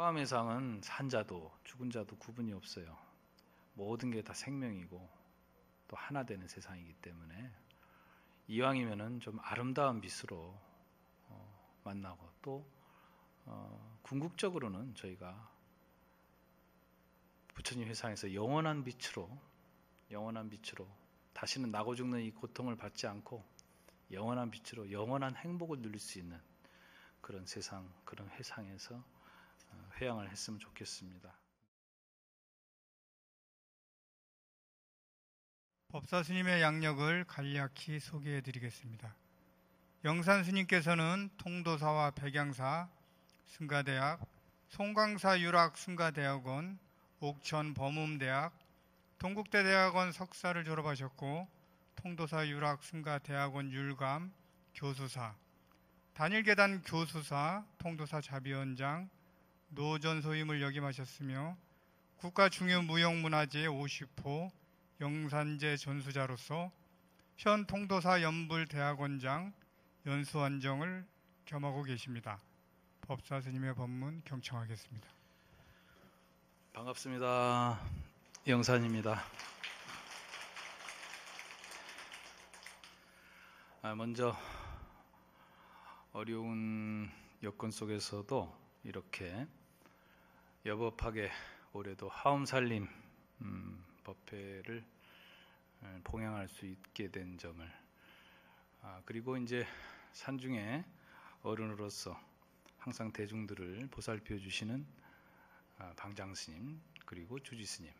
화엄회상은 산자도 죽은 자도 구분이 없어요. 모든 게 다 생명이고 또 하나 되는 세상이기 때문에 이왕이면은 좀 아름다운 빛으로 만나고 또 궁극적으로는 저희가 부처님 회상에서 영원한 빛으로 다시는 나고 죽는 이 고통을 받지 않고 영원한 빛으로 영원한 행복을 누릴 수 있는 그런 세상, 그런 회상에서 회양을 했으면 좋겠습니다. 법사 스님의 양력을 간략히 소개해 드리겠습니다. 영산 스님께서는 통도사와 백양사, 승가대학, 송광사 유락 승가대학원, 옥천 범음대학, 동국대대학원 석사를 졸업하셨고 통도사 유락 승가대학원 율감 교수사, 단일계단 교수사, 통도사 자비원장, 노전소임을 역임하셨으며 국가중요무형문화재 50호 영산제 전수자로서 현 통도사 연불대학원장 연수원정을 겸하고 계십니다. 법사 스님의 법문 경청하겠습니다. 반갑습니다. 영산입니다. 먼저 어려운 여건 속에서도 이렇게 여법하게 올해도 화엄살림 법회를 봉양할 수 있게 된 점을 그리고 이제 산중에 어른으로서 항상 대중들을 보살펴 주시는 방장스님 그리고 주지스님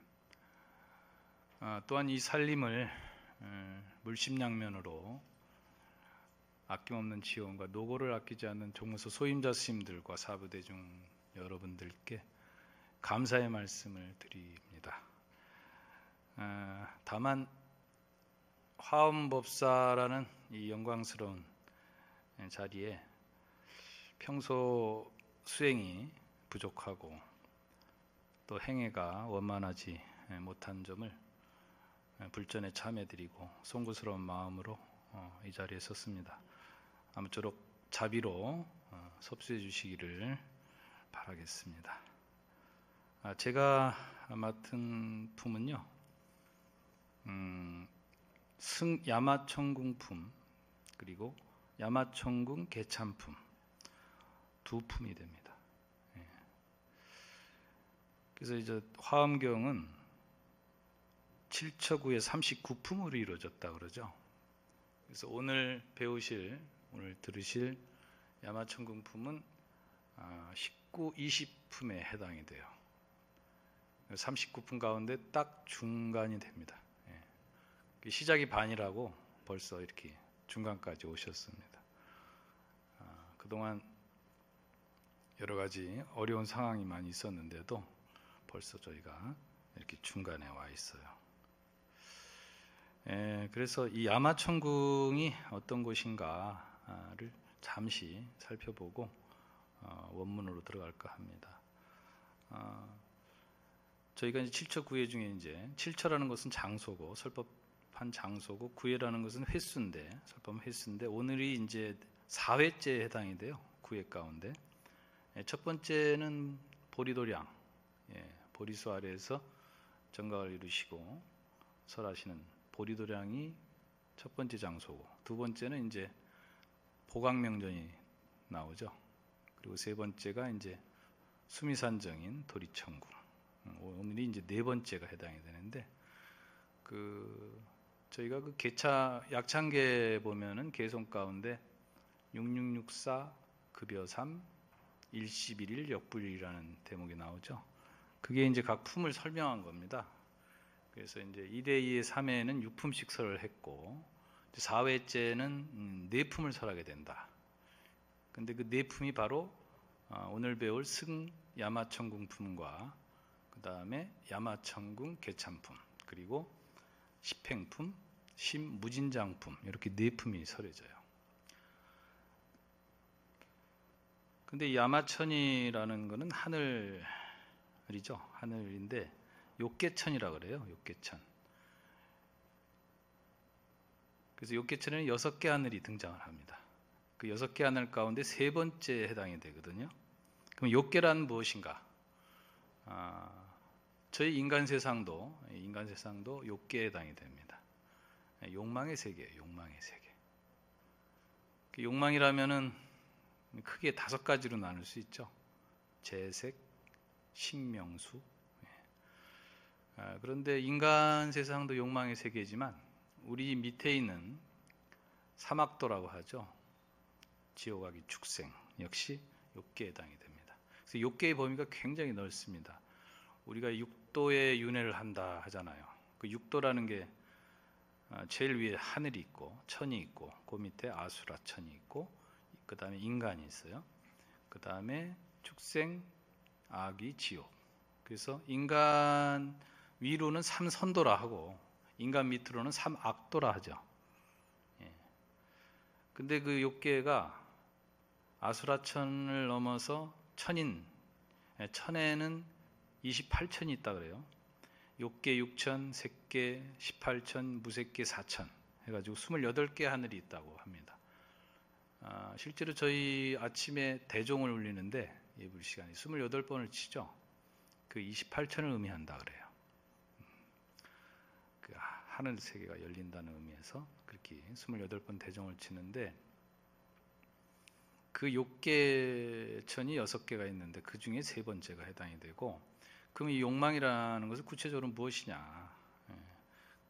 또한 이 살림을 물심양면으로 아낌없는 지원과 노고를 아끼지 않는 종무소 소임자 스님들과 사부대중 여러분들께 감사의 말씀을 드립니다. 다만 화엄법사라는 이 영광스러운 자리에 평소 수행이 부족하고 또 행해가 원만하지 못한 점을 불전에 참여드리고 송구스러운 마음으로 이 자리에 섰습니다. 아무쪼록 자비로 섭수해 주시기를 바라겠습니다. 제가 맡은 품은요, 야마천궁품 그리고 야마천궁 개참품 두 품이 됩니다. 그래서 이제 화엄경은 7처구의 39품으로 이루어졌다 그러죠. 그래서 오늘 들으실 야마천궁품은 19, 20품에 해당이 돼요. 39품 가운데 딱 중간이 됩니다. 시작이 반이라고 벌써 이렇게 중간까지 오셨습니다. 그동안 여러 가지 어려운 상황이 많이 있었는데도 벌써 저희가 이렇게 중간에 와 있어요. 그래서 이 야마천궁이 어떤 곳인가를 잠시 살펴보고 원문으로 들어갈까 합니다. 저희가 이제 7처 구회 중에 이제 7처라는 것은 장소고 설법한 장소고 구회라는 것은 횟수인데 설법은 횟수인데 오늘이 이제 4회째에 해당이 돼요. 구회 가운데 첫 번째는 보리도량 보리수 아래에서 정각을 이루시고 설하시는 보리도량이 첫 번째 장소고 두 번째는 이제 보강명전이 나오죠. 그리고 세 번째가 이제 수미산정인 도리천궁. 오늘이 이제 네 번째가 해당이 되는데 저희가 그 개차 약창계 보면은 개송 가운데 6664 급여 3 일시일일 역불이라는 대목이 나오죠. 그게 이제 각 품을 설명한 겁니다. 그래서 이제 2대2의 3회에는 6품씩 설을 했고 4회째는 4품을 설하게 된다. 근데 그 4품이 바로 오늘 배울 승 야마천궁품과 그 다음에 야마천궁 개참품 그리고 십행품, 심무진장품 이렇게 4품이 설해져요. 근데 이 야마천이라는 거는 하늘이죠. 하늘인데 욕계천이라 그래요. 욕계천. 그래서 욕계천에는 6개 하늘이 등장을 합니다. 그 6개 하늘 가운데 세 번째에 해당이 되거든요. 그럼 욕계란 무엇인가? 저희 인간 세상도 욕계에 해당이 됩니다. 욕망의 세계예요. 욕망의 세계. 그 욕망이라면은 크게 5가지로 나눌 수 있죠. 재색, 식명수. 그런데 인간 세상도 욕망의 세계지만 우리 밑에 있는 사막도라고 하죠. 지옥아기 축생 역시 욕계에 해당이 됩니다. 그래서 욕계의 범위가 굉장히 넓습니다. 우리가 육도에 윤회를 한다 하잖아요. 그 육도라는 게 제일 위에 하늘이 있고 천이 있고 그 밑에 아수라천이 있고 그 다음에 인간이 있어요. 그 다음에 축생, 아기, 지옥. 그래서 인간 위로는 삼선도라 하고 인간 밑으로는 삼악도라 하죠. 근데 그 욕계가 아수라천을 넘어서 천인, 천에는 28천이 있다 그래요. 욕계 6천, 색계 18천, 무색계 4천 해가지고 28개 하늘이 있다고 합니다. 실제로 저희 아침에 대종을 울리는데 예불 시간에 28번을 치죠. 그 28천을 의미한다 그래요. 그 하늘 세계가 열린다는 의미에서 그렇게 28번 대종을 치는데 그 욕계천이 6개가 있는데 그 중에 3번째가 해당이 되고 그럼 이 욕망이라는 것은 구체적으로 무엇이냐?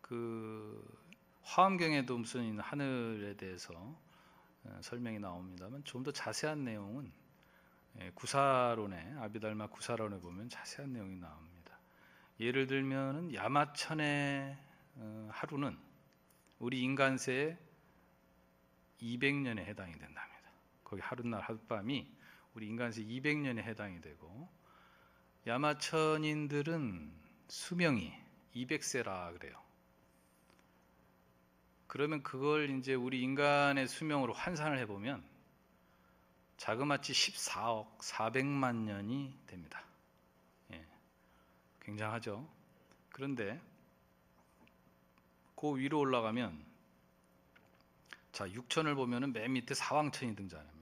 그 화엄경에도 무슨 하늘에 대해서 설명이 나옵니다만 좀 더 자세한 내용은 구사론에 아비달마 구사론에 보면 자세한 내용이 나옵니다. 예를 들면은 야마천의 하루는 우리 인간세의 200년에 해당이 된답니다. 거기 하룻날 하룻밤이 우리 인간세 200년에 해당이 되고 야마천인들은 수명이 200세라 그래요. 그러면 그걸 이제 우리 인간의 수명으로 환산을 해보면 자그마치 14억 400만 년이 됩니다. 굉장하죠. 그런데 그 위로 올라가면 자 6천을 보면은 맨 밑에 사왕천이 등장합니다.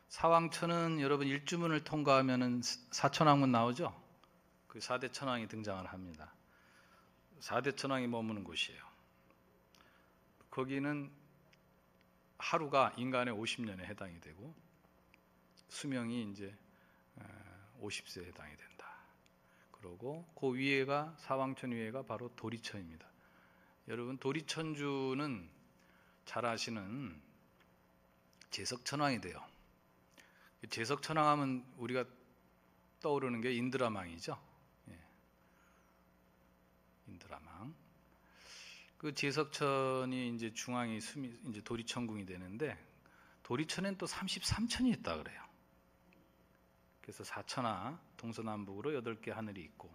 사왕천은 여러분 일주문을 통과하면은 사천왕문 나오죠? 그 4대 천왕이 등장을 합니다. 4대 천왕이 머무는 곳이에요. 거기는 하루가 인간의 50년에 해당이 되고 수명이 이제 50세에 해당이 된다. 그리고 그 위에가 사왕천 위에가 바로 도리천입니다. 여러분 도리천주는 잘 아시는 제석천왕이 돼요. 제석천왕하면 우리가 떠오르는 게 인드라망이죠. 인드라망. 그 제석천이 이제 중앙이 이제 도리천궁이 되는데 도리천엔 또 33천이 있다 그래요. 그래서 사천하 동서남북으로 8개 하늘이 있고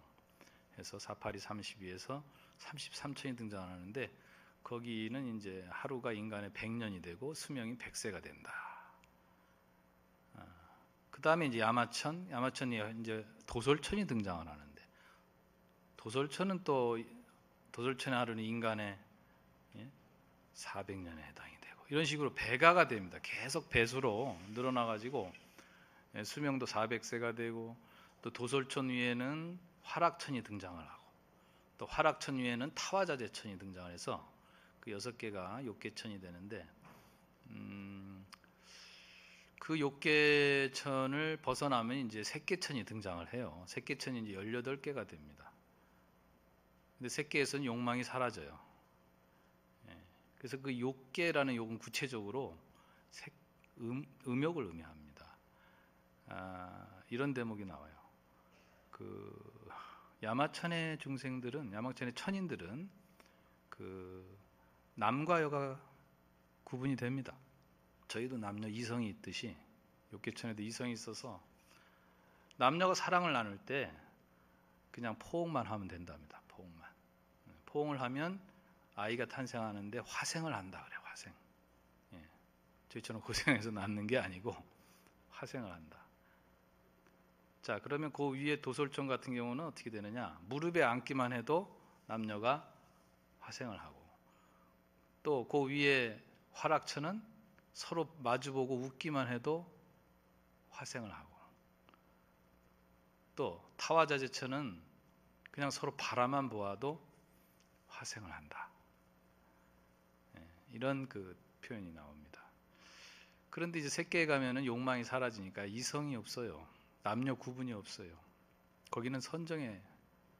해서 48이 32에서 33천이 등장하는데 거기는 이제 하루가 인간의 100년이 되고 수명이 100세가 된다. 그 다음에 이제 야마천이 이제 도솔천이 등장을 하는데 도솔천은 또 도솔천의 하루는 인간의 400년에 해당이 되고 이런 식으로 배가가 됩니다. 계속 배수로 늘어나가지고 수명도 400세가 되고 또 도솔천 위에는 화락천이 등장을 하고 또 화락천 위에는 타화자재천이 등장을 해서 그 6개가 욕계천이 되는데 그 욕계천을 벗어나면 이제 색계천이 등장을 해요. 색계천이 이제 18개가 됩니다. 근데 색계에서는 욕망이 사라져요. 그래서 그 욕계라는 욕은 구체적으로 음욕을 의미합니다. 이런 대목이 나와요. 그 야마천의 중생들은, 야마천의 천인들은 그 남과 여가 구분이 됩니다. 저희도 남녀 이성이 있듯이 욕계천에도 이성이 있어서 남녀가 사랑을 나눌 때 그냥 포옹만 하면 된답니다. 포옹만. 포옹을 하면 아이가 탄생하는데 화생을 한다 그래요. 화생. 저희처럼 고생해서 낳는 게 아니고 화생을 한다. 자, 그러면 그 위에 도솔천 같은 경우는 어떻게 되느냐? 무릎에 앉기만 해도 남녀가 화생을 하고 또 그 위에 화락천은 서로 마주보고 웃기만 해도 화생을 하고 것도 타화자재천은 그냥 서로 바라만 보아도 화생을 한다. 이런 그 표현이 나옵니다. 그런데 이제 색계에 가면은 욕망이 사라지니까 이성이 없어요. 남녀 구분이 없어요. 거기는 선정의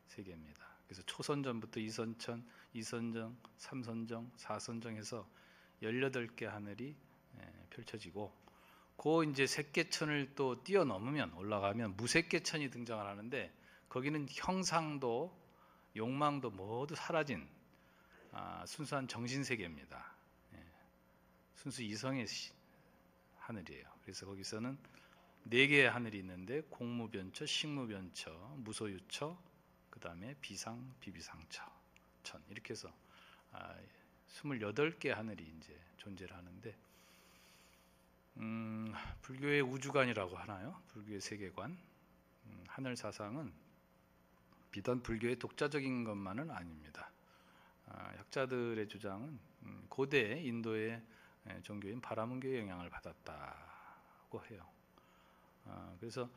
세계입니다. 그래서 초선정부터 이선천, 이선정, 삼선정, 사선정 해서 18개 하늘이 펼쳐지고 그 이제 색계천을 또 뛰어넘으면 올라가면 무색계천이 등장을 하는데 거기는 형상도 욕망도 모두 사라진 순수한 정신세계입니다. 순수 이성의 하늘이에요. 그래서 거기서는 4개의 하늘이 있는데 공무변처, 식무변처, 무소유처, 그 다음에 비상, 비비상처, 천 이렇게 해서 28개의 하늘이 이제 존재를 하는데 불교의 우주관이라고 하나요? 불교의 세계관, 하늘 사상은 비단 불교의 독자적인 것만은 아닙니다. 학자들의 주장은 고대 인도의 종교인 바라문교의 영향을 받았다고 해요. 그래서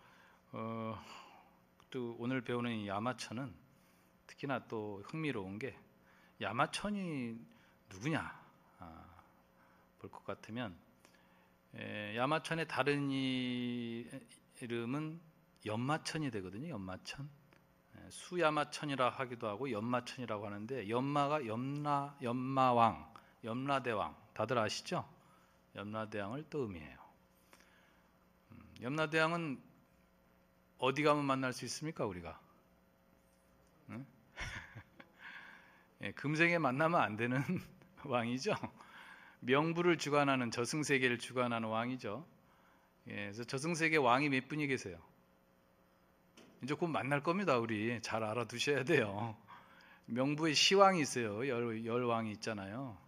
또 오늘 배우는 이 야마천은 특히나 또 흥미로운 게 야마천이 누구냐 볼 것 같으면 야마천의 다른 이름은 연마천이 되거든요. 연마천. 수야마천이라 하기도 하고 연마천이라고 하는데 연마가 연마왕, 염라대왕 다들 아시죠? 염라대왕을 또 의미해요. 염라대왕은 어디 가면 만날 수 있습니까? 우리가 응? 금생에 만나면 안 되는 왕이죠. 명부를 주관하는 저승세계를 주관하는 왕이죠. 그래서 저승세계 왕이 몇 분이 계세요? 이제 곧 만날 겁니다. 우리 잘 알아두셔야 돼요. 명부에 시왕이 있어요. 열 왕이 있잖아요.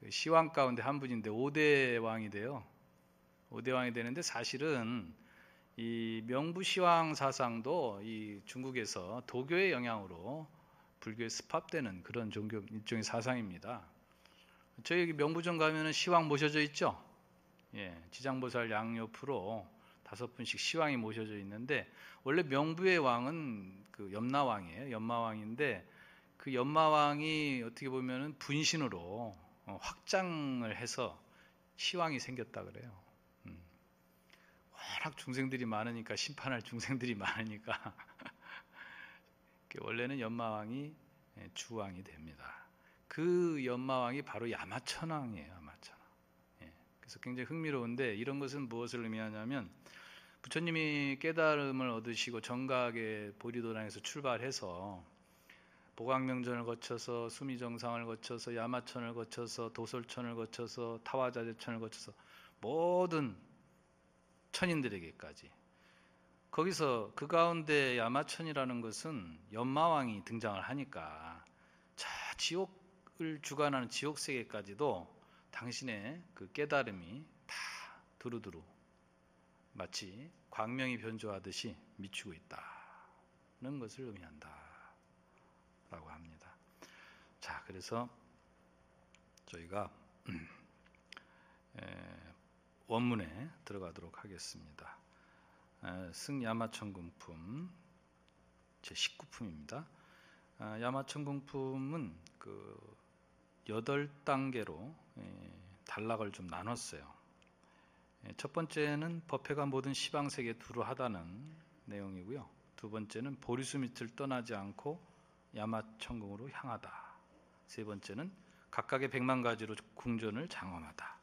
시왕 가운데 한 분인데 5대 왕이 돼요. 5대 왕이 되는데 사실은 이 명부 시왕 사상도 이 중국에서 도교의 영향으로 불교에 습합되는 그런 종교 일종의 사상입니다. 저희 여기 명부점 가면은 시왕 모셔져 있죠. 지장보살 양옆으로 5분씩 시왕이 모셔져 있는데 원래 명부의 왕은 그 염라왕이에요. 염마왕인데 그 염마왕이 어떻게 보면은 분신으로 확장을 해서 시왕이 생겼다 그래요. 워낙 중생들이 많으니까 심판할 중생들이 많으니까 원래는 염마왕이 주왕이 됩니다. 그 염마왕이 바로 야마천왕이에요. 야마천왕. 그래서 굉장히 흥미로운데 이런 것은 무엇을 의미하냐면 부처님이 깨달음을 얻으시고 정각의 보리도량에서 출발해서 보광명전을 거쳐서 수미정상을 거쳐서 야마천을 거쳐서 도솔천을 거쳐서 타화자재천을 거쳐서 모든 천인들에게까지 거기서 그 가운데 야마천이라는 것은 연마왕이 등장을 하니까 저 지옥을 주관하는 지옥세계까지도 당신의 그 깨달음이 다 두루두루 마치 광명이 변조하듯이 미치고 있다는 것을 의미한다 라고 합니다. 자, 그래서 저희가 원문에 들어가도록 하겠습니다. 승야마천궁품 제19품입니다. 야마천궁품은 그 8단계로 단락을 좀 나눴어요. 첫 번째는 법회가 모든 시방세계 두루 하다는 내용이고요. 두 번째는 보리수 밑을 떠나지 않고 야마천궁으로 향하다. 세 번째는 각각의 100만 가지로 궁전을 장엄하다.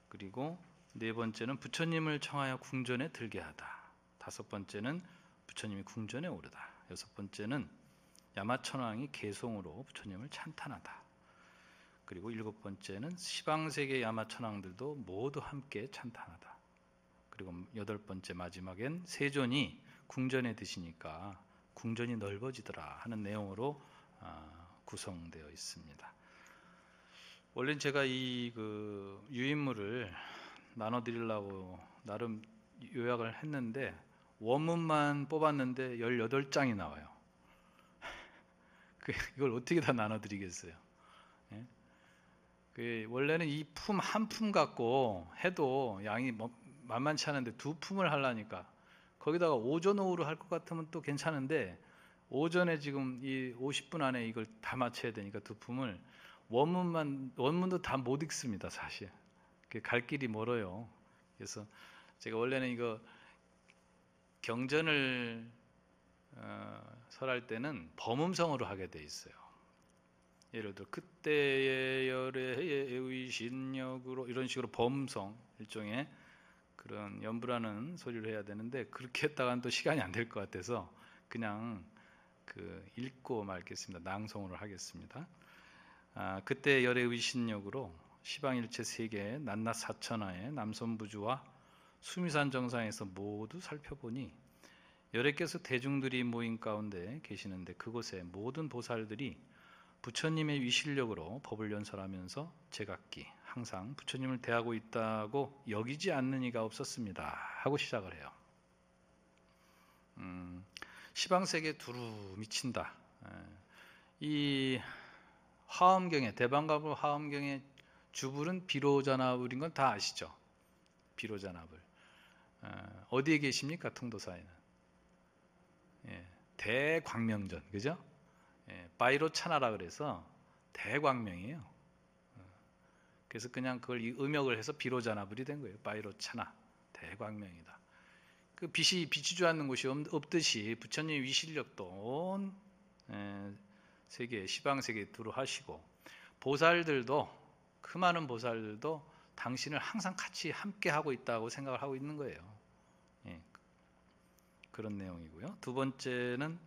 그리고 네 번째는 부처님을 청하여 궁전에 들게 하다. 다섯 번째는 부처님이 궁전에 오르다. 여섯 번째는 야마천왕이 개송으로 부처님을 찬탄하다. 그리고 일곱 번째는 시방세계 야마천왕들도 모두 함께 찬탄하다. 그리고 여덟 번째 마지막엔 세존이 궁전에 드시니까 궁전이 넓어지더라 하는 내용으로 구성되어 있습니다. 원래는 제가 이 그 유인물을 나눠드리려고 나름 요약을 했는데 원문만 뽑았는데 18장이 나와요. 이걸 어떻게 다 나눠드리겠어요? 원래는 이 품 한 품 갖고 해도 양이 만만치 않은데 두 품을 하려니까 거기다가 오전 오후로 할 것 같으면 또 괜찮은데 오전에 지금 이 50분 안에 이걸 다 맞춰야 되니까 두 품을 원문도 다 못 읽습니다. 사실 갈 길이 멀어요. 그래서 제가 원래는 이거 경전을 설할 때는 범음성으로 하게 돼 있어요. 예를 들어 그때의 열애의 의신력으로 이런 식으로 범음성 일종의 그런 연부라는 소리를 해야 되는데 그렇게 했다가는 또 시간이 안 될 것 같아서 그냥 읽고 말겠습니다. 낭송으로 하겠습니다. 그때 열의 의신력으로 시방일체 세계 낱낱 사천하의 남선부주와 수미산 정상에서 모두 살펴보니 열애께서 대중들이 모인 가운데 계시는데 그곳에 모든 보살들이 부처님의 위실력으로 법을 연설하면서 제각기 항상 부처님을 대하고 있다고 여기지 않는 이가 없었습니다 하고 시작을 해요. 시방세계 두루 미친다. 이 화엄경에 대방가불 화엄경의 주불은 비로자나불인 건 다 아시죠? 비로자나불 어디에 계십니까? 통도사에는 대광명전, 그죠? 바이로차나라 그래서 대광명이에요. 그래서 그냥 그걸 음역을 해서 비로자나불이 된 거예요. 바이로차나 대광명이다. 그 빛이 비추지 않는 곳이 없듯이 부처님 위실력도 온 세계 시방 세계에 두루 하시고 보살들도 그 많은 보살들도 당신을 항상 같이 함께 하고 있다고 생각을 하고 있는 거예요. 그런 내용이고요. 두 번째는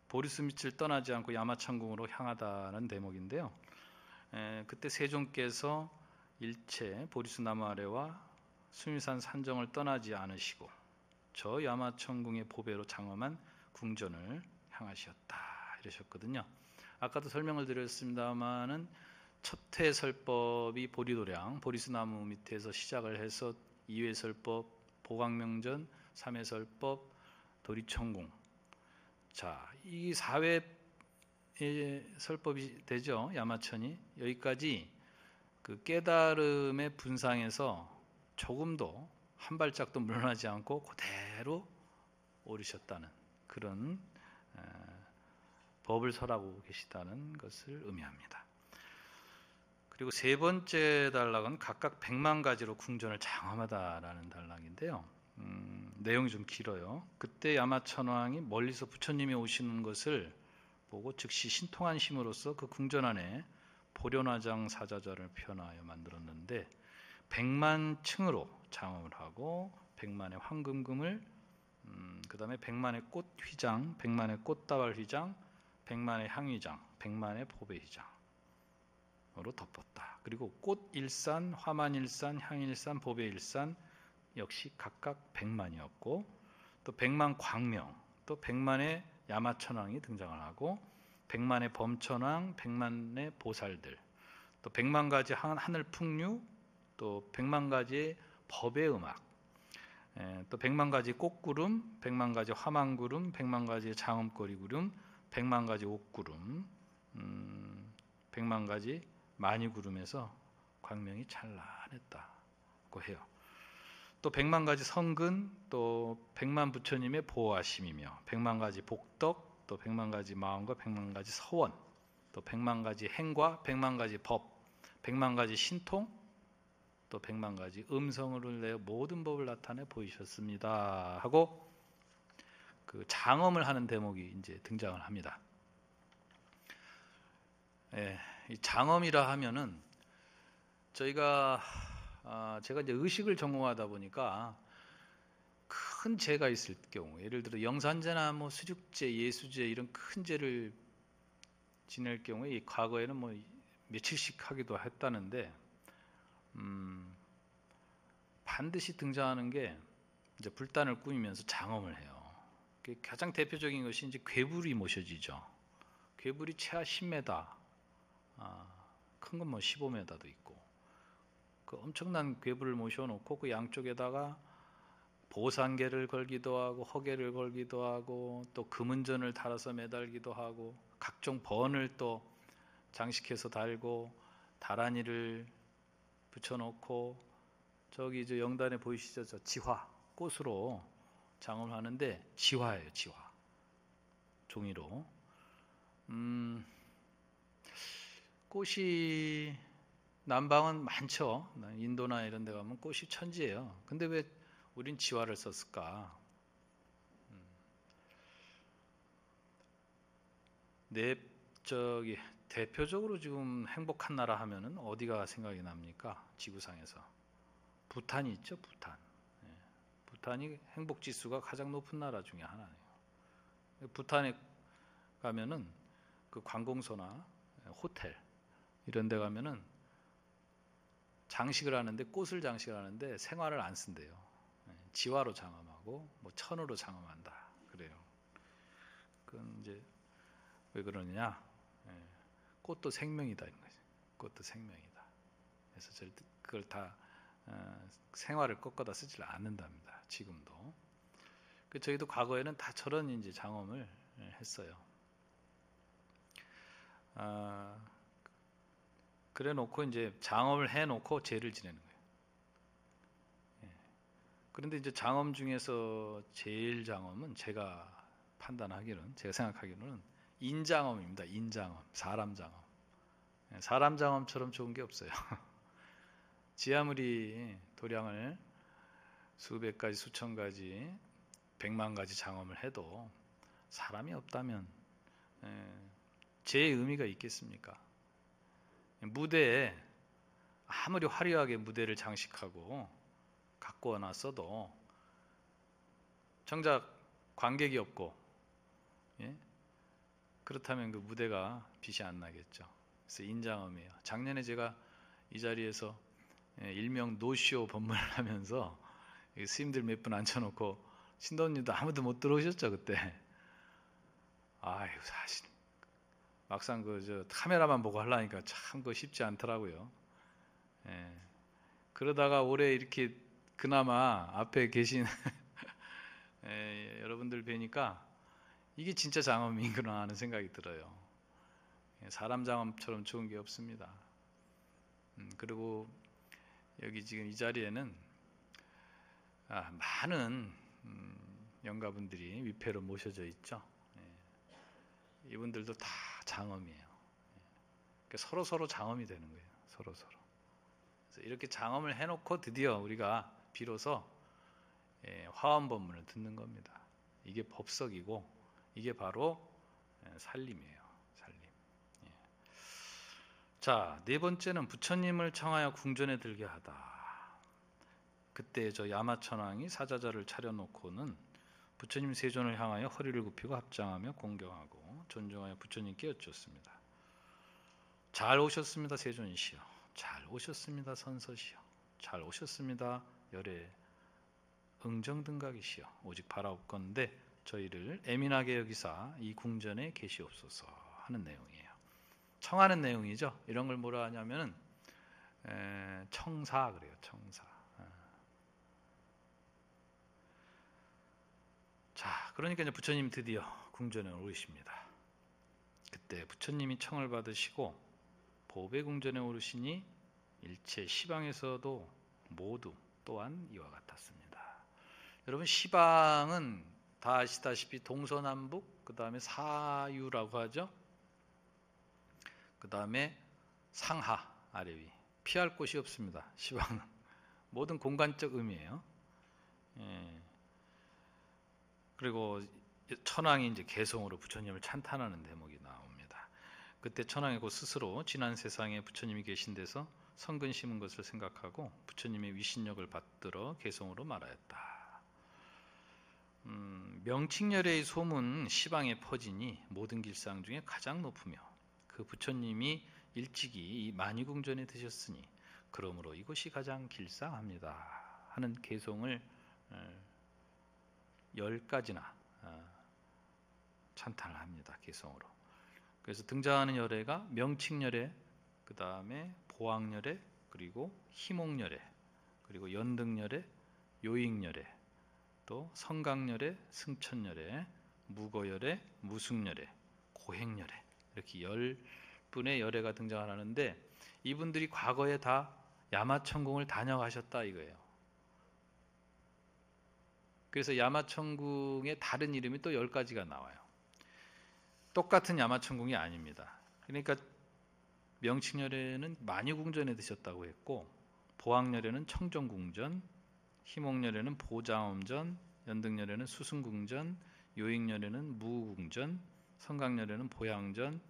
보리수 밑을 떠나지 않고 야마창궁으로 향하다는 대목인데요. 그때 세종께서 일체 보리수 나무 아래와 수미산 산정을 떠나지 않으시고 저 야마천궁의 보배로 장엄한 궁전을 향하셨다 이러셨거든요. 아까도 설명을 드렸습니다마는 첫회 설법이 보리도량 보리수나무 밑에서 시작을 해서 2회 설법 보광명전, 3회 설법 도리천궁. 자, 이 4회 설법이 되죠. 야마천이 여기까지 그 깨달음의 분상에서 조금도 한 발짝도 물러나지 않고 그대로 오르셨다는 그런 법을 설하고 계시다는 것을 의미합니다. 그리고 세 번째 단락은 각각 100만 가지로 궁전을 장엄하다라는 단락인데요. 내용이 좀 길어요. 그때 야마천왕이 멀리서 부처님이 오시는 것을 보고 즉시 신통한 심으로써 그 궁전 안에 보련화장 사자좌를 표현하여 만들었는데 100만 층으로 장엄을 하고 100만의 황금금을 그 다음에 100만의 꽃휘장, 100만의 꽃다발 휘장, 100만의 향휘장, 100만의 보배휘장으로 덮었다. 그리고 꽃일산, 화만일산, 향일산, 보배일산 역시 각각 100만이었고 또 100만 광명, 또 100만의 야마천왕이 등장을 하고 100만의 범천왕, 100만의 보살들, 또 100만 가지 하늘 풍류, 또 100만 가지의 법의 음악, 또 100만 가지 꽃구름, 100만 가지 화만구름, 100만 가지의 장엄거리구름, 100만 가지 옥구름, 100만 가지 마니구름에서 광명이 찬란했다고 해요. 또 100만 가지 성근, 또 100만 부처님의 보호하심이며 100만 가지 복덕, 또 100만 가지 마음과 100만 가지 서원, 또 100만 가지 행과 100만 가지 법, 100만 가지 신통, 또 100만 가지 음성을 내어 모든 법을 나타내 보이셨습니다 하고 그 장엄을 하는 대목이 이제 등장을 합니다. 이 장엄이라 하면은 제가 이제 의식을 전공하다 보니까 큰 죄가 있을 경우, 예를 들어 영산죄나 뭐 수륙죄, 예수죄 이런 큰 죄를 지낼 경우에 이 과거에는 뭐 며칠씩 하기도 했다는데 반드시 등장하는 게 이제 불단을 꾸미면서 장엄을 해요. 가장 대표적인 것이 이제 괴불이 모셔지죠. 괴불이 최하 10m, 큰 건 뭐 15m도 있고, 그 엄청난 괴불을 모셔놓고 그 양쪽에다가 보상계를 걸기도 하고 허계를 걸기도 하고 또 금은전을 달아서 매달기도 하고 각종 번을 또 장식해서 달고 다란이를 붙여놓고 저기 저 영단에 보이시죠? 저 지화 꽃으로 장엄을 하는데 지화예요. 지화. 종이로. 꽃이 남방은 많죠. 인도나 이런 데 가면 꽃이 천지예요. 근데 왜 우린 지화를 썼을까? 대표적으로 지금 행복한 나라 하면은 어디가 생각이 납니까? 지구상에서 부탄이 있죠. 부탄. 부탄이 행복 지수가 가장 높은 나라 중에 하나예요. 부탄에 가면은 그 관공서나 호텔 이런 데 가면은 장식을 하는데 꽃을 장식을 하는데 생화를 안 쓴대요. 지화로 장엄하고 뭐 천으로 장엄한다. 그래요. 그건 이제 왜 그러느냐? 꽃도 생명이다 이런 거죠. 꽃도 생명이다. 그래서 그걸 다 생화를 꺾어다 쓰질 않는답니다. 지금도. 저희도 과거에는 다 저런 이제 장엄을 했어요. 그래 놓고 이제 장엄을 해 놓고 제를 지내는 거예요. 그런데 이제 장엄 중에서 제일 장엄은 제가 생각하기로는 인장엄입니다. 인장엄, 사람 장엄. 사람 장엄처럼 좋은 게 없어요. 아무리 도량을 수백 가지, 수천 가지, 100만 가지 장엄을 해도 사람이 없다면 제 의미가 있겠습니까? 무대에 아무리 화려하게 무대를 장식하고 갖고 놨어도 정작 관객이 없고, 그렇다면 그 무대가 빛이 안 나겠죠. 그래서 인장엄이에요. 작년에 제가 이 자리에서 일명 노쇼 법문을 하면서 스님들 몇 분 앉혀놓고 신도님도 아무도 못 들어오셨죠 그때. 아유 사실 막상 카메라만 보고 하려니까 참 그거 쉽지 않더라고요. 그러다가 올해 이렇게 그나마 앞에 계신 여러분들 뵈니까 이게 진짜 장엄이구나 하는 생각이 들어요. 사람 장엄처럼 좋은 게 없습니다. 그리고 여기 지금 이 자리에는 많은 영가분들이 위패로 모셔져 있죠. 이분들도 다 장엄이에요. 그러니까 서로 장엄이 되는 거예요. 서로. 그래서 이렇게 장엄을 해놓고 드디어 우리가 비로소 화엄법문을 듣는 겁니다. 이게 법석이고 이게 바로 살림이에요. 살림. 자, 네 번째는 부처님을 청하여 궁전에 들게 하다. 그때 저 야마천왕이 사자자를 차려놓고는 부처님 세존을 향하여 허리를 굽히고 합장하며 공경하고 존중하여 부처님께 여쭙습니다. 잘 오셨습니다 세존이시여. 잘 오셨습니다 선서시여. 잘 오셨습니다 열애 응정등각이시여. 오직 바라옵건대 저희를 애민하게 여기사 이 궁전에 계시옵소서 하는 내용이에요. 청하는 내용이죠. 이런 걸 뭐라 하냐면은 청사 그래요. 청사. 자, 그러니까 이제 부처님 드디어 궁전에 오르십니다. 그때 부처님이 청을 받으시고 보배 궁전에 오르시니 일체 시방에서도 모두 또한 이와 같았습니다. 여러분 시방은 다 아시다시피 동서남북, 그 다음에 사유라고 하죠. 그 다음에 상하, 아래 위. 피할 곳이 없습니다. 시방은 모든 공간적 의미예요. 그리고 천왕이 이제 개성으로 부처님을 찬탄하는 대목이 나옵니다. 그때 천왕이 곧 스스로 지난 세상에 부처님이 계신 데서 성근 심은 것을 생각하고 부처님의 위신력을 받들어 개성으로 말하였다. 명칭열애의 소문 시방에 퍼지니 모든 길상 중에 가장 높으며 그 부처님이 일찍이 이 만이궁전에 드셨으니 그러므로 이곳이 가장 길상합니다 하는 개성을 10가지나 찬탄을 합니다. 개성으로. 그래서 등장하는 열애가 명칭열애, 그 다음에 보왕열애, 그리고 희목열애, 그리고 연등열애, 요익열애, 또 성강열애, 승천열애, 무거열애, 무숙열애, 고행열애 이렇게 10분의 열애가 등장하는데 이분들이 과거에 다 야마천공을 다녀가셨다 이거예요. 그래서 야마천궁의 다른 이름이 또 10가지가 나와요. 똑같은 야마천궁이 아닙니다. 그러니까 명칭열에는 만유궁전에 드셨다고 했고, 보학열에는 청정궁전, 희목열에는 보장엄전, 연등열에는 수승궁전, 요익열에는 무궁전, 성강열에는 보양전,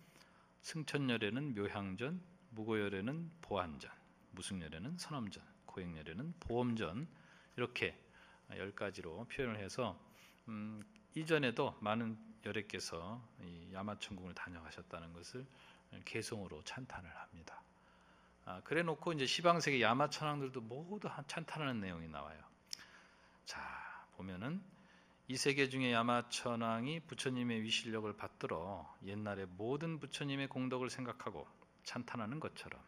승천열에는 묘향전, 무고열에는 보안전, 무승열에는 선엄전, 고행열에는 보엄전, 이렇게 10가지로 표현을 해서 이전에도 많은 열애께서 이 야마천궁을 다녀가셨다는 것을 개성으로 찬탄을 합니다. 그래 놓고 이제 시방세계 야마천왕들도 모두 찬탄하는 내용이 나와요. 자, 보면은 이 세계 중에 야마천왕이 부처님의 위실력을 받들어 옛날에 모든 부처님의 공덕을 생각하고 찬탄하는 것처럼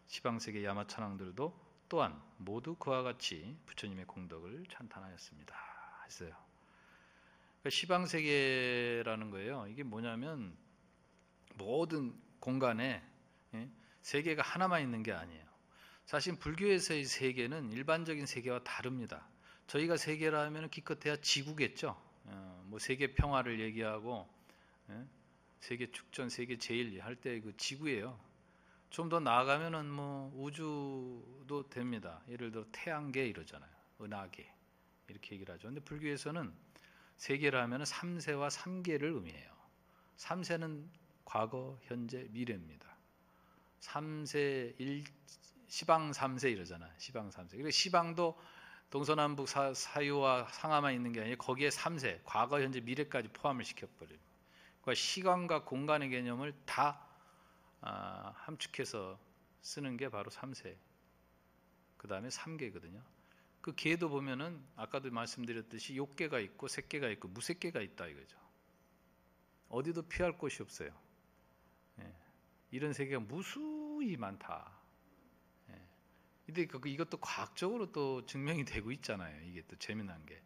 시방세계 야마천왕들도 또한 모두 그와 같이 부처님의 공덕을 찬탄하였습니다. 했어요. 그러니까 시방세계라는 거예요. 이게 뭐냐면 모든 공간에 세계가 하나만 있는 게 아니에요. 사실 불교에서의 세계는 일반적인 세계와 다릅니다. 저희가 세계라 하면 기껏해야 지구겠죠. 뭐 세계 평화를 얘기하고 세계 축전, 세계 제일 할 때 그 지구예요. 좀 더 나아가면은 뭐 우주도 됩니다. 예를 들어 태양계 이러잖아요. 은하계 이렇게 얘기를 하죠. 근데 불교에서는 세계라 하면 3세와 3계를 의미해요. 3세는 과거, 현재, 미래입니다. 3세, 시방 3세 이러잖아요. 시방 3세. 그리고 시방도 동서남북 사유와 상하만 있는 게 아니라 거기에 3세, 과거, 현재, 미래까지 포함을 시켜버려요. 그러니까 시간과 공간의 개념을 다 함축해서 쓰는 게 바로 3세. 그 다음에 3계거든요. 그 계도 보면은 아까도 말씀드렸듯이 욕계가 있고 색계가 있고 무색계가 있다 이거죠. 어디도 피할 곳이 없어요. 이런 세계가 무수히 많다. 근데 이것도 과학적으로 또 증명이 되고 있잖아요. 이게 또 재미난 게.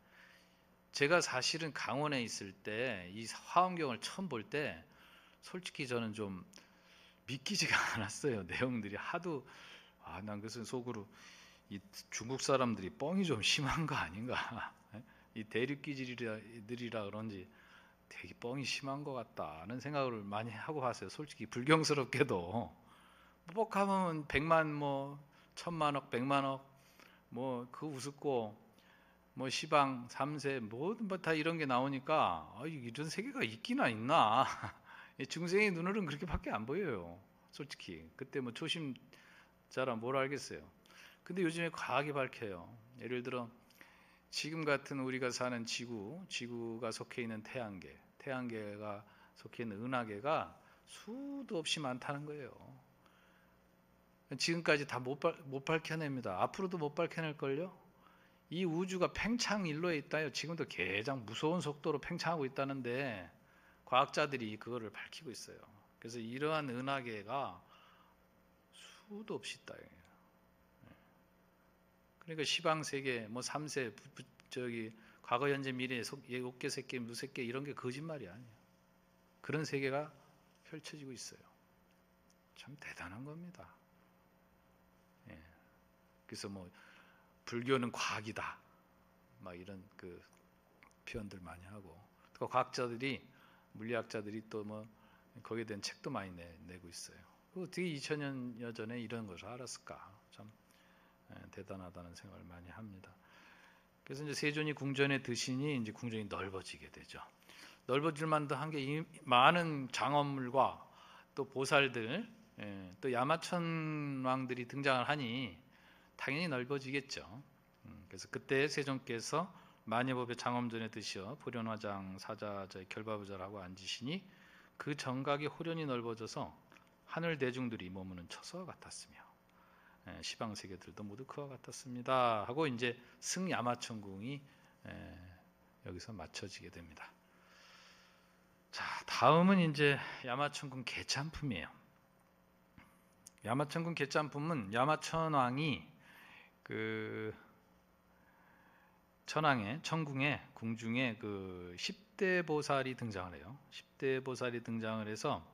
제가 사실은 강원에 있을 때 이 화엄경을 처음 볼 때 솔직히 저는 좀 믿기지가 않았어요. 내용들이 하도 난 그래서 속으로 이 중국 사람들이 뻥이 좀 심한 거 아닌가. 이 대륙기질이라 그런지 되게 뻥이 심한 것 같다는 생각을 많이 하고 봤어요. 솔직히 불경스럽게도 뻑하면 100만 뭐 1000만억 100만억 뭐 그 우습고 뭐 시방 3세 뭐 다 이런 게 나오니까 이런 세계가 있기나 있나. 중생의 눈으로는 그렇게밖에 안 보여요. 솔직히 그때 뭐 초심자라 뭘 알겠어요. 근데 요즘에 과학이 밝혀요. 예를 들어 지금 같은 우리가 사는 지구가 속해 있는 태양계가 속해 있는 은하계가 수도 없이 많다는 거예요. 지금까지 다 못 밝혀냅니다. 앞으로도 못 밝혀낼걸요? 이 우주가 팽창 일로에 있다요. 지금도 가장 무서운 속도로 팽창하고 있다는데 과학자들이 그거를 밝히고 있어요. 그래서 이러한 은하계가 수도 없이 있다. 그러니까 시방세계, 뭐 3세, 과거, 현재, 미래, 욕계, 색계, 무색계 이런 게 거짓말이 아니에요. 그런 세계가 펼쳐지고 있어요. 참 대단한 겁니다. 그래서 뭐 불교는 과학이다, 막 이런 그 표현들 많이 하고, 또 과학자들이 물리학자들이 또 뭐 거기에 대한 책도 많이 내고 있어요. 어떻게 2000년여 전에 이런 것을 알았을까? 참 대단하다는 생각을 많이 합니다. 그래서 이제 세존이 궁전에 드시니 이제 궁전이 넓어지게 되죠. 넓어질 만도 한 게 많은 장엄물과 또 보살들, 또 야마천 왕들이 등장을 하니 당연히 넓어지겠죠. 그래서 그때 세존께서 만예법의 장엄전에 드시어 보련화장 사자의 결바부절하고 앉으시니 그 정각이 호련히 넓어져서 하늘 대중들이 머무는 처소와 같았으며 시방세계들도 모두 그와 같았습니다 하고 이제 승야마천궁이 여기서 맞춰지게 됩니다. 자, 다음은 이제 야마천궁 개찬품이에요. 야마천궁 개찬품은 야마천왕이 그 천궁에 궁중에 그 10대 보살이 등장을 해요. 10대 보살이 등장을 해서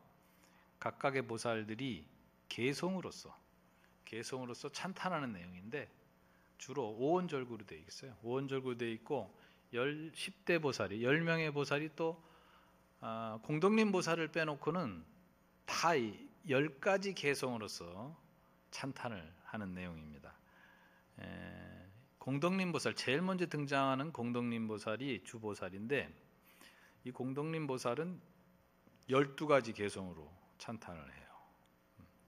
각각의 보살들이 개송으로서 찬탄하는 내용인데 주로 오원절구로 되어 있어요. 오원절구로 되어 있고 10대 보살이 10명의 보살이 또 공덕림 보살을 빼놓고는 다 10가지 개성으로서 찬탄을 하는 내용입니다. 공덕림 보살, 제일 먼저 등장하는 공덕림 보살이 주보살인데, 이 공덕림 보살은 12가지 개성으로 찬탄을 해요.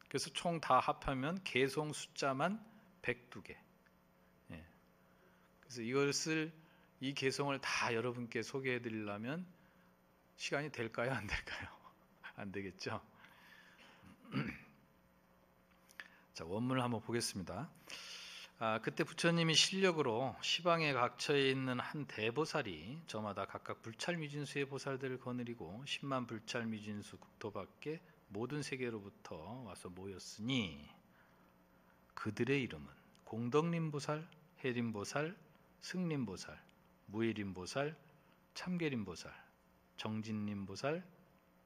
그래서 총 다 합하면 개성 숫자만 102개. 그래서 이 개성을 다 여러분께 소개해 드리려면 시간이 될까요? 안 될까요? 안 되겠죠? 자, 원문을 한번 보겠습니다. 그때 부처님이 실력으로 시방에 각처에 있는 한 대보살이 저마다 각각 불찰미진수의 보살들을 거느리고 10만 불찰미진수 국토 밖에 모든 세계로부터 와서 모였으니 그들의 이름은 공덕림보살, 해림보살, 승림보살, 무예림보살, 참계림보살, 정진림보살,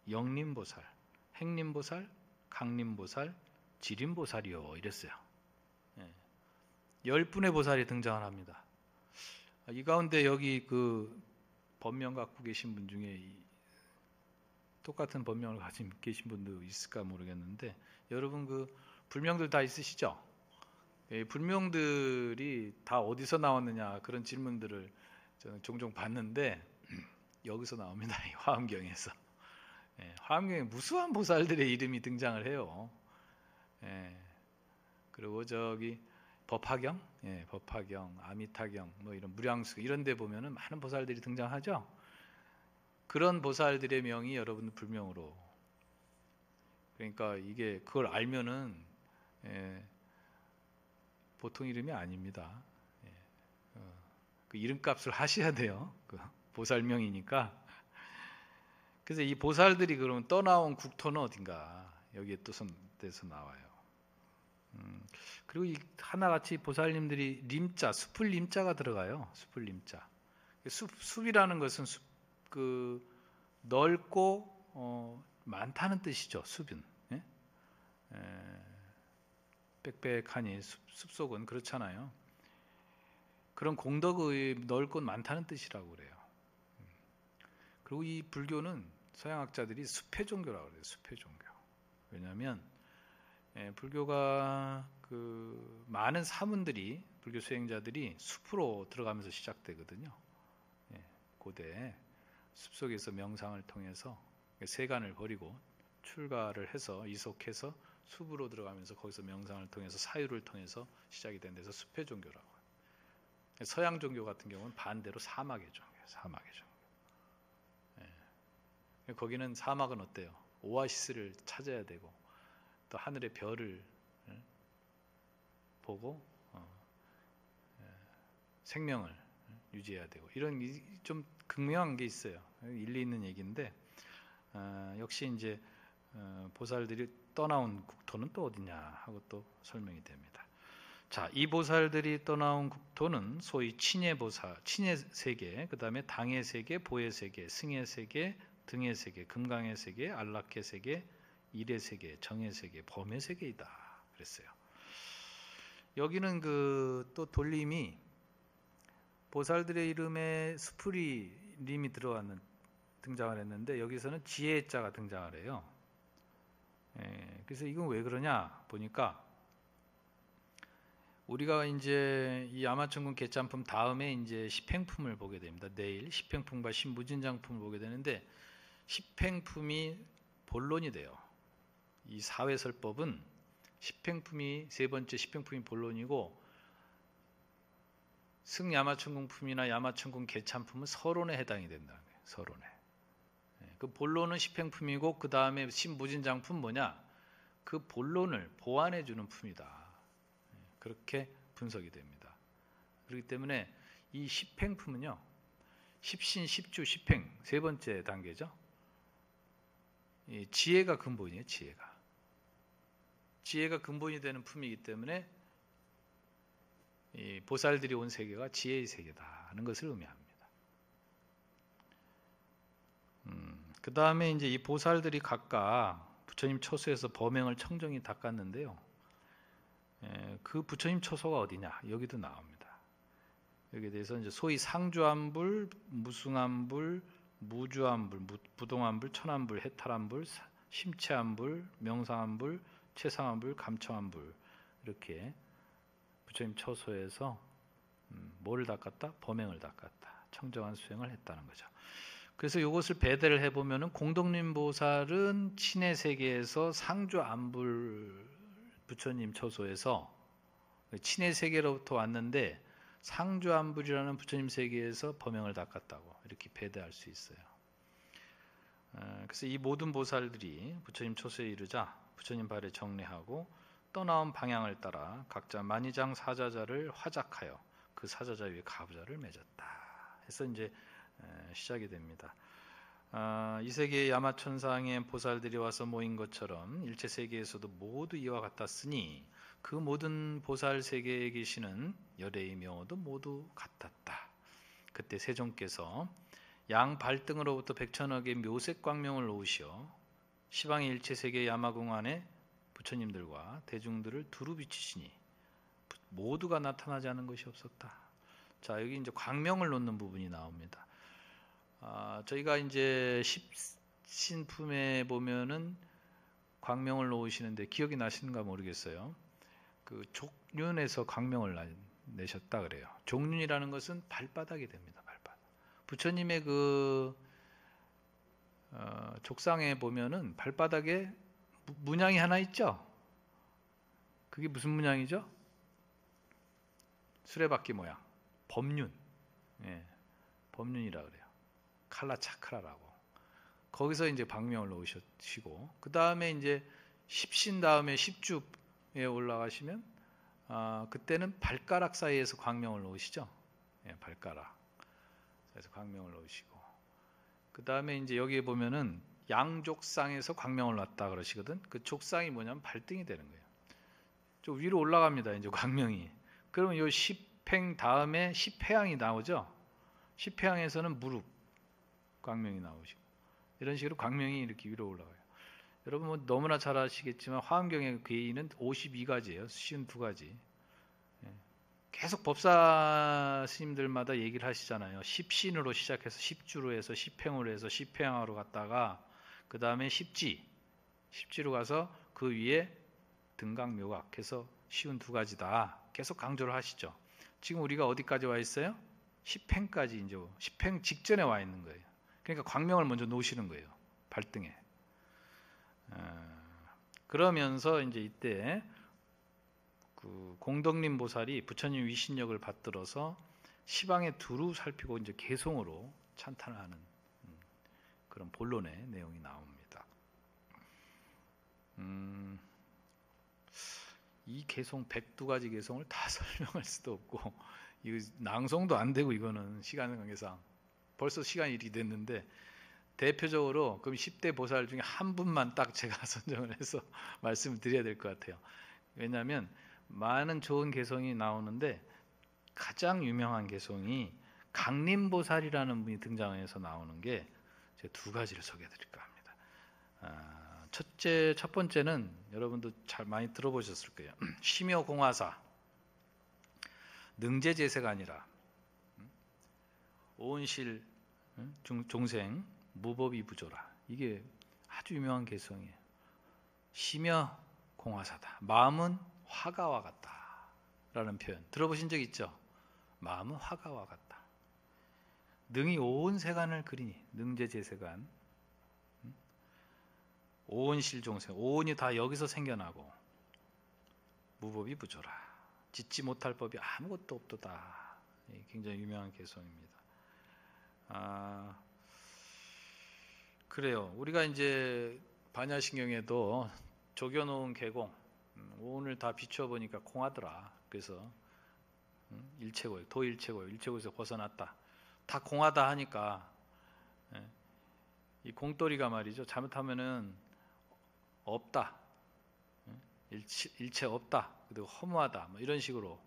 영림보살, 행림보살, 강림보살, 지림보살이요 이랬어요. 10분의 보살이 등장을 합니다. 이 가운데 여기 그 법명 갖고 계신 분 중에 똑같은 법명을 가지고 계신 분도 있을까 모르겠는데, 여러분 그 불명들 다 있으시죠? 불명들이 다 어디서 나왔느냐 그런 질문들을 저는 종종 받는데 여기서 나옵니다. 이 화엄경에서. 화엄경에 무수한 보살들의 이름이 등장을 해요. 그리고 저기 법화경, 법화경, 아미타경, 뭐 이런 무량수 이런 데 보면은 많은 보살들이 등장하죠. 그런 보살들의 명이 여러분 불명으로. 그러니까 이게 그걸 알면은 보통 이름이 아닙니다. 그 이름값을 하셔야 돼요. 그 보살명이니까. 그래서 이 보살들이 그러면 떠나온 국토는 어딘가 여기에 또 선에서 나와요. 그리고 이 하나같이 보살님들이 림자, 숲을 림자가 들어가요. 숲을 림자. 숲이라는 것은 그 넓고 많다는 뜻이죠. 숲은. 빽빽하니 숲속은 그렇잖아요. 그런 공덕의 넓고 많다는 뜻이라고 그래요. 그리고 이 불교는 서양학자들이 숲의 종교라고 그래요. 숲의 종교. 왜냐하면 불교가 그 많은 사문들이 불교 수행자들이 숲으로 들어가면서 시작되거든요. 고대 숲속에서 명상을 통해서 세간을 버리고 출가를 해서 이속해서 숲으로 들어가면서 거기서 명상을 통해서 사유를 통해서 시작이 된 데서 숲의 종교라고 해요. 서양 종교 같은 경우는 반대로 사막의 종교예요. 사막의 종교. 거기는 사막은 어때요? 오아시스를 찾아야 되고 또 하늘의 별을 보고 생명을 유지해야 되고 이런 좀 극명한 게 있어요. 일리 있는 얘기인데 역시 이제 보살들이 떠나온 국토는 또 어디냐 하고 또 설명이 됩니다. 자, 이 보살들이 떠나온 국토는 소위 친의 보살, 친의 세계, 그 다음에 당의 세계, 보의 세계, 승의 세계, 등의 세계, 금강의 세계, 안락의 세계, 일의 세계, 정의 세계, 범의 세계이다 그랬어요. 여기는 그 또 돌림이 보살들의 이름에 수풀이 림이 등장을 했는데 여기서는 지혜의 자가 등장을 해요. 그래서 이건 왜 그러냐 보니까 우리가 이제 이 아마천군 개짬품 다음에 이제 십행품을 보게 됩니다. 내일 십행품과 신무진장품을 보게 되는데 십행품이 본론이 돼요. 이 사회설법은 십행품이 세 번째 십행품이 본론이고 승야마천궁품이나 야마천궁 개참품은 서론에 해당이 된다는 거예요. 서론에. 그 본론은 십행품이고 그 다음에 신무진장품 뭐냐? 그 본론을 보완해 주는 품이다. 그렇게 분석이 됩니다. 그렇기 때문에 이 십행품은요, 십신, 십주, 십행 세 번째 단계죠. 이 지혜가 근본이에요. 지혜가 근본이 되는 품이기 때문에 이 보살들이 온 세계가 지혜의 세계다 하는 것을 의미합니다. 그 다음에 이제 이 보살들이 각각 부처님 처소에서 범행을 청정히 닦았는데요. 그 부처님 처소가 어디냐? 여기도 나옵니다. 여기에 대해서 이제 소위 상주안불, 무승안불, 무주안불, 부동안불, 천안불, 해탈안불, 심체안불, 명상안불, 최상안불, 감청안불 이렇게 부처님 처소에서 뭐를 닦았다? 범행을 닦았다. 청정한 수행을 했다는 거죠. 그래서 이것을 배대를 해보면은 공덕림 보살은 친해 세계에서 상주안불 부처님 처소에서 친해 세계로부터 왔는데 상주안불이라는 부처님 세계에서 범행을 닦았다고 이렇게 배대할 수 있어요. 그래서 이 모든 보살들이 부처님 처소에 이르자 부처님 발에 정례하고 떠나온 방향을 따라 각자 만이장 사자자를 화작하여 그 사자자 위에 가부좌를 맺었다. 해서 이제 시작이 됩니다. 이 세계의 야마천상의 보살들이 와서 모인 것처럼 일체 세계에서도 모두 이와 같았으니 그 모든 보살 세계에 계시는 열애의 명호도 모두 같았다. 그때 세종께서 양 발등으로부터 백천억의 묘색 광명을 놓으시어 시방의 일체 세계 야마궁 안에 부처님들과 대중들을 두루 비치시니 모두가 나타나지 않은 것이 없었다. 자, 여기 이제 광명을 놓는 부분이 나옵니다. 저희가 이제 십신품에 보면은 광명을 놓으시는데 기억이 나시는가 모르겠어요. 그 족륜에서 광명을 내셨다 그래요. 족륜이라는 것은 발바닥이 됩니다. 발바닥. 부처님의 그 족상에 보면은 발바닥에 문양이 하나 있죠. 그게 무슨 문양이죠? 수레바퀴 모양. 법륜. 예, 법륜이라 그래요. 칼라 차크라라고. 거기서 이제 광명을 놓으시고 그 다음에 이제 십신 다음에 십주에 올라가시면 그때는 발가락 사이에서 광명을 놓으시죠. 예, 발가락. 그래서 광명을 놓으시고 그 다음에 이제 여기에 보면은 양족상에서 광명을 놨다 그러시거든. 그 족상이 뭐냐면 발등이 되는 거예요. 좀 위로 올라갑니다. 이제 광명이. 그러면 요 십행 다음에 십회양이 나오죠. 십회양에서는 무릎 광명이 나오시고 이런 식으로 광명이 이렇게 위로 올라가요. 여러분 뭐 너무나 잘 아시겠지만 화엄경의 괴의는 52가지예요. 52가지. 계속 법사 스님들마다 얘기를 하시잖아요. 십신으로 시작해서 십주로 해서 십행으로 해서 십행하로 갔다가 그 다음에 십지로 가서 그 위에 등각묘각 해서 쉬운 2가지다. 계속 강조를 하시죠. 지금 우리가 어디까지 와 있어요? 십행까지 이제 십행 직전에 와 있는 거예요. 그러니까 광명을 먼저 놓으시는 거예요. 발등에. 그러면서 이제 이때 그 공덕림 보살이 부처님 위신력을 받들어서 시방에 두루 살피고 이제 개송으로 찬탄을 하는 그런 본론의 내용이 나옵니다. 이 개송 102가지 개송을 다 설명할 수도 없고 이거 낭송도 안 되고 이거는 시간 관계상 벌써 시간이 이렇게 됐는데 대표적으로 그럼 10대 보살 중에 한 분만 딱 제가 선정을 해서 말씀을 드려야 될 것 같아요. 왜냐하면 많은 좋은 개송이 나오는데 가장 유명한 개송이 강림보살이라는 분이 등장해서 나오는 게 제가 2가지를 소개해 드릴까 합니다. 첫 번째는 여러분도 잘 많이 들어보셨을 거예요. 심여공화사 능제재세가 아니라 오은실 종생 무법이 부조라. 이게 아주 유명한 개성이에요. 심여공화사다. 마음은 화가와 같다 라는 표현 들어보신 적 있죠? 마음은 화가와 같다. 능이 온 세간을 그리니 능제재세간 오은실 종생 오은이 다 여기서 생겨나고 무법이 부조라. 짓지 못할 법이 아무것도 없도다. 굉장히 유명한 개성입니다. 그래요. 우리가 이제 반야신경에도 조겨놓은 개공 오늘 다 비추어 보니까 공하더라. 그래서 일체고요. 도일체고요. 일체고에서 벗어났다. 다 공하다 하니까 이 공돌이가 말이죠. 잘못하면은 없다. 일체 없다. 그리고 허무하다. 뭐 이런 식으로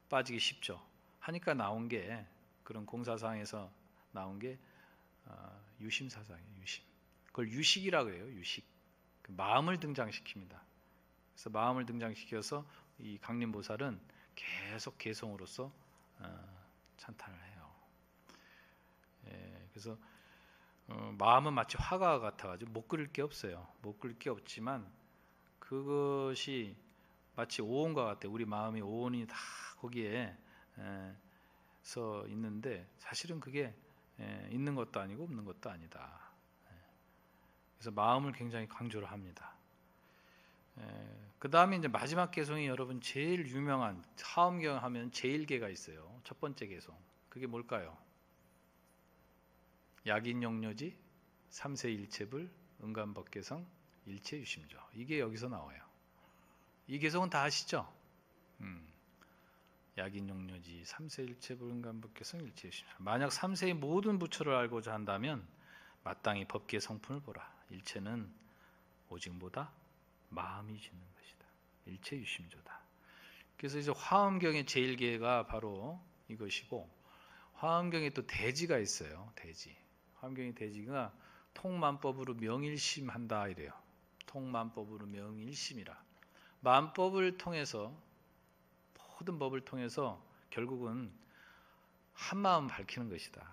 빠지기 쉽죠. 하니까 나온 게 그런 공사상에서 나온 게 유심사상이에요. 유심. 그걸 유식이라고 해요. 유식. 그 마음을 등장시킵니다. 그래서 마음을 등장시켜서 이 강림보살은 계속 개성으로서 찬탄을 해요. 그래서 마음은 마치 화가 같아가지고 못 그릴 게 없어요. 못 그릴 게 없지만 그것이 마치 오온과 같아요. 우리 마음이 오온이 다 거기에 서 있는데 사실은 그게 있는 것도 아니고 없는 것도 아니다. 그래서 마음을 굉장히 강조를 합니다. 그 다음에 이제 마지막 개송이 여러분 제일 유명한 사음경 하면 제1개가 있어요. 첫 번째 개송. 그게 뭘까요? 약인용료지, 삼세일체불, 은간법계성, 일체유심조. 이게 여기서 나와요. 이 개송은 다 아시죠? 약인용료지, 삼세일체불, 은간법계성, 일체유심조. 만약 삼세의 모든 부처를 알고자 한다면 마땅히 법계 성품을 보라. 일체는 오직 뭐다? 마음이 짓는 것이다. 일체유심조다. 그래서 이제 화엄경의 제1계가 바로 이것이고, 화엄경에 또 대지가 있어요. 대지. 화엄경의 대지가 통만법으로 명일심한다 이래요. 통만법으로 명일심이라. 만법을 통해서, 모든 법을 통해서 결국은 한마음 밝히는 것이다.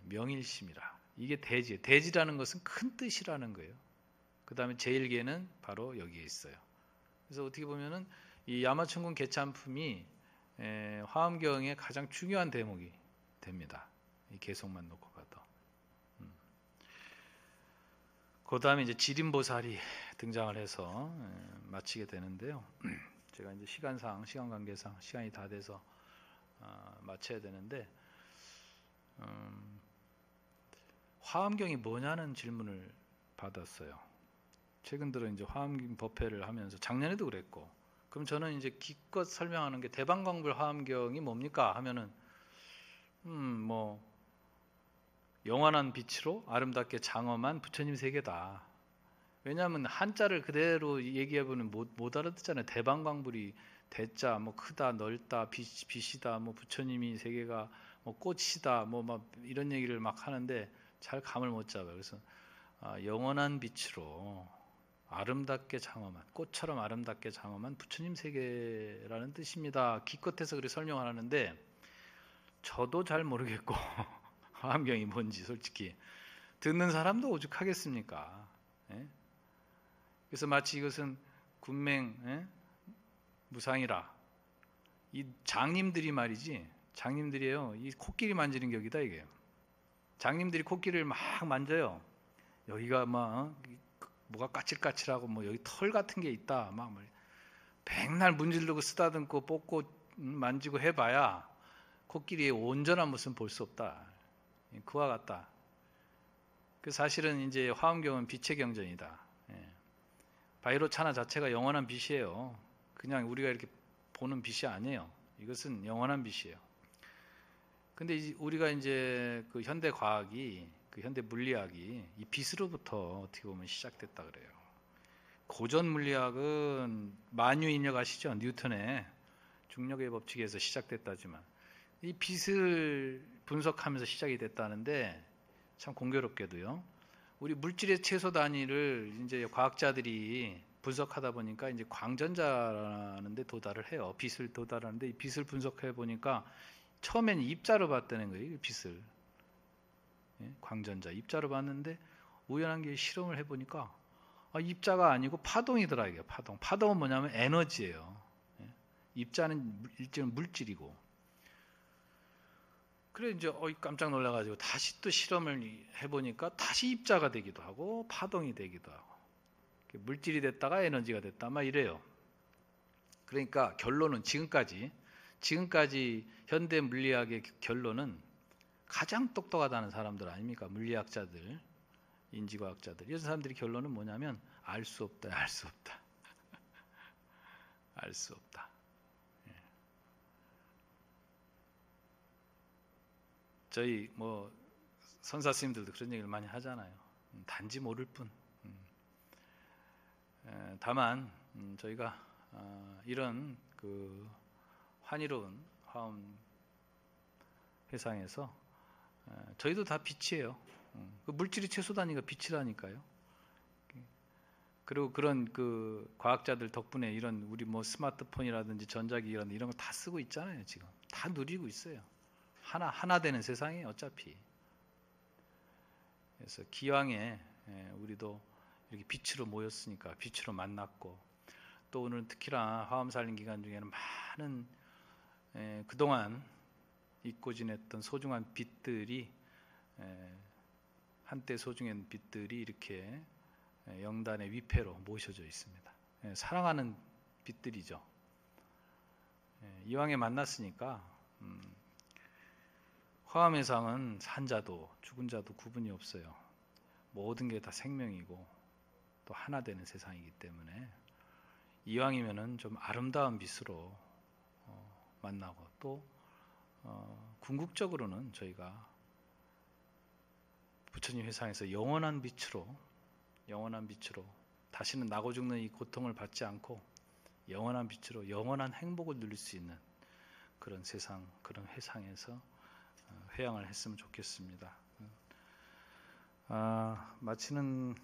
명일심이라. 이게 대지. 대지라는 것은 큰 뜻이라는 거예요. 그 다음에 제1계는 바로 여기에 있어요. 그래서 어떻게 보면은 이 야마천군 개참품이 화엄경의 가장 중요한 대목이 됩니다. 이 개송만 놓고 봐도. 그 다음에 이제 지림보살이 등장을 해서 마치게 되는데요. 제가 이제 시간상, 시간 관계상 시간이 다 돼서 마쳐야 되는데, 화엄경이 뭐냐는 질문을 받았어요. 최근 들어 이제 화엄경 법회를 하면서, 작년에도 그랬고, 그럼 저는 이제 기껏 설명하는 게 대방광불 화엄경이 뭡니까 하면은 뭐 영원한 빛으로 아름답게 장엄한 부처님 세계다. 왜냐하면 한자를 그대로 얘기해보면 못 알아듣잖아요. 대방광불이 대자 뭐 크다 넓다 빛이다 뭐 부처님이 세계가 뭐 꽃이다 뭐 막 이런 얘기를 막 하는데 잘 감을 못 잡아요. 그래서 영원한 빛으로 아름답게 장엄한, 꽃처럼 아름답게 장엄한 부처님 세계라는 뜻입니다. 기껏해서 그렇게 설명을 하는데 저도 잘 모르겠고 화엄경이 뭔지 솔직히 듣는 사람도 오죽하겠습니까? 예? 그래서 마치 이것은 군맹 무상이라, 이 장님들이 말이지, 장님들이에요. 이 코끼리 만지는 격이다 이게. 장님들이 코끼리를 막 만져요. 여기가 막 뭐가 까칠까칠하고 뭐 여기 털 같은 게 있다. 막 백날 문지르고 쓰다듬고 뽑고 만지고 해봐야 코끼리의 온전한 모습은 볼 수 없다. 그와 같다. 그 사실은 이제 화엄경은 빛의 경전이다. 바이로차나 자체가 영원한 빛이에요. 그냥 우리가 이렇게 보는 빛이 아니에요. 이것은 영원한 빛이에요. 근데 우리가 이제 그 현대 과학이, 그 현대 물리학이 이 빛으로부터 어떻게 보면 시작됐다 그래요. 고전 물리학은 만유인력 아시죠? 뉴턴의 중력의 법칙에서 시작됐다지만 이 빛을 분석하면서 시작이 됐다는데, 참 공교롭게도요. 우리 물질의 최소 단위를 이제 과학자들이 분석하다 보니까 이제 광전자라는 데 도달을 해요. 빛을 도달하는데 이 빛을 분석해 보니까 처음엔 입자로 봤다는 거예요. 빛을. 광전자 입자로 봤는데 우연한 게 실험을 해 보니까 입자가 아니고 파동이더라 이게. 파동은 뭐냐면 에너지예요. 입자는 일종의 물질이고. 그래 이제 깜짝 놀라가지고 다시 또 실험을 해보니까 다시 입자가 되기도 하고 파동이 되기도 하고 물질이 됐다가 에너지가 됐다 막 이래요. 그러니까 결론은 지금까지 현대 물리학의 결론은 가장 똑똑하다는 사람들 아닙니까? 물리학자들, 인지과학자들, 이런 사람들이 결론은 뭐냐면 알 수 없다. 알 수 없다. 저희 뭐 선사 스님들도 그런 얘기를 많이 하잖아요. 단지 모를 뿐. 다만 저희가 이런 그 환희로운 화엄 회상에서 저희도 다 빛이에요. 그 물질이 최소 단위가 빛이라니까요. 그리고 그런 그 과학자들 덕분에 이런 우리 뭐 스마트폰이라든지 전자기 이런 거 다 쓰고 있잖아요. 지금 다 다 누리고 있어요. 하나 되는 세상이 어차피. 그래서 기왕에 우리도 이렇게 빛으로 모였으니까 빛으로 만났고, 또 오늘 특히나 화엄살림 기간 중에는 많은 그동안 잊고 지냈던 소중한 빛들이, 한때 소중한 빛들이 이렇게 영단의 위패로 모셔져 있습니다. 사랑하는 빛들이죠. 이왕에 만났으니까 화엄의 상은 산 자도 죽은 자도 구분이 없어요. 모든 게 다 생명이고 또 하나 되는 세상이기 때문에 이왕이면은 좀 아름다운 빛으로 만나고, 또 궁극적으로는 저희가 부처님 회상에서 영원한 빛으로 다시는 나고 죽는 이 고통을 받지 않고 영원한 빛으로 영원한 행복을 누릴 수 있는 그런 세상, 그런 회상에서 회양을 했으면 좋겠습니다. 마치는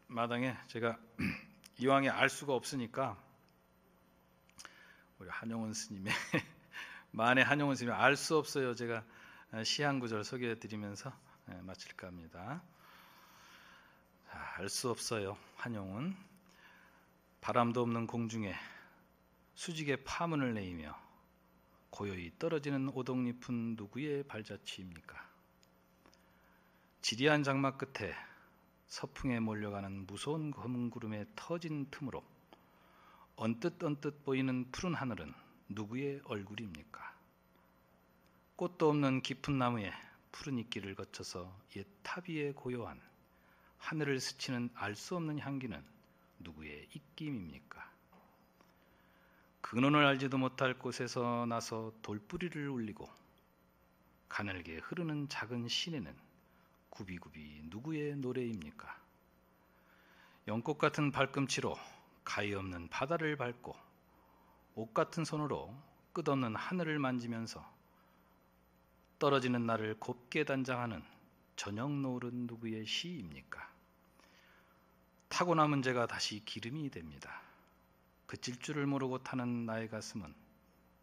마당에 제가 이왕에 알 수가 없으니까 우리 한용운 스님의 만에 한용운 스님의 알 수 없어요, 제가 시 한 구절 소개해 드리면서 마칠까 합니다. 알 수 없어요. 한용운. 바람도 없는 공중에 수직의 파문을 내이며 고요히 떨어지는 오동잎은 누구의 발자취입니까? 지리한 장막 끝에 서풍에 몰려가는 무서운 검은 구름의 터진 틈으로 언뜻 보이는 푸른 하늘은 누구의 얼굴입니까? 꽃도 없는 깊은 나무에 푸른 잎길을 거쳐서 옛 탑 위에 고요한 하늘을 스치는 알 수 없는 향기는 누구의 입김입니까? 근원을 알지도 못할 곳에서 나서 돌뿌리를 울리고 가늘게 흐르는 작은 시내는 구비구비 누구의 노래입니까? 연꽃 같은 발꿈치로 가히 없는 바다를 밟고 옷 같은 손으로 끝없는 하늘을 만지면서 떨어지는 날을 곱게 단장하는 저녁 노을은 누구의 시입니까? 타고 남은 제가 다시 기름이 됩니다. 그칠 줄을 모르고 타는 나의 가슴은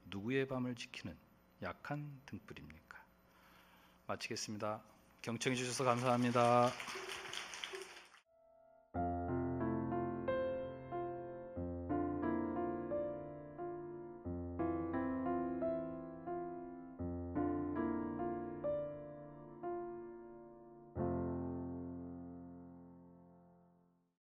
누구의 밤을 지키는 약한 등불입니까? 마치겠습니다. 경청해 주셔서 감사합니다.